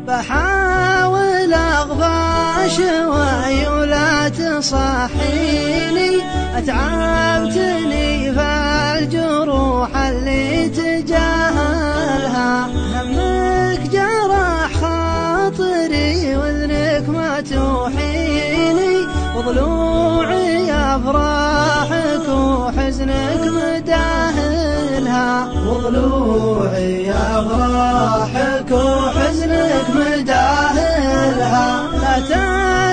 بحاول أغفى شوي ولا تصحيني، أتعبتني فالجروح اللي تجاهلها. همك جرح خاطري وإذنك ما توحيني، وضلوعي أفراحك وحزنك مداهلها. وضلوعي أفراحك وحزنك مداهلها. لا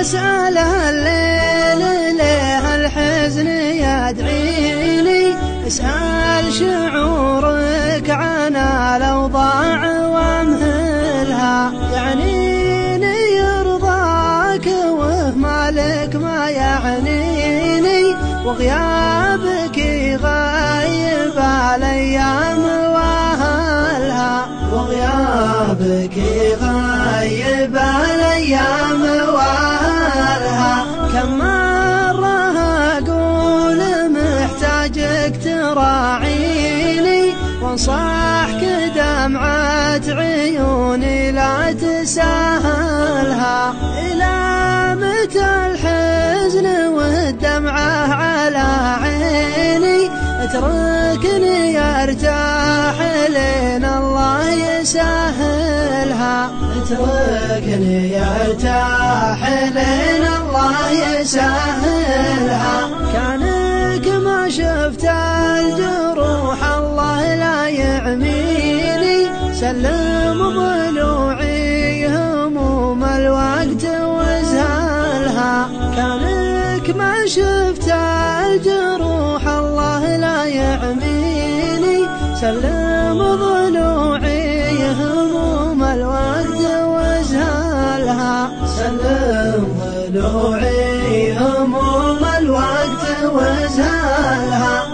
تسأل هالليل ليه الحزن يدعيني، اسأل شعورك عن الأوضاع وامهلها. يعنيني يرضاك ومالك ما يعنيني، وغيابك يغيب الأيام واهلها. وغيابك يغيب الأيام واهلها. كم مرة أقول محتاجك تراعيني، وانصحك دمعة عيوني لا تساهلها. إلى متى الحزن والدمعة على عيني، اتركني ارتاح لين الله يسهلها. اتركني ارتاح لين الله يسهلها. كانك ما شفت الجروح الله لا يعميني، سلم ضلوعي هموم الوقت وازهلها. كانك ما شفت الجروح الله لا يعميني، سلم ضلوعي هموم الوقت وازهلها. سلم ضلوعي هموم الوقت وازهلها.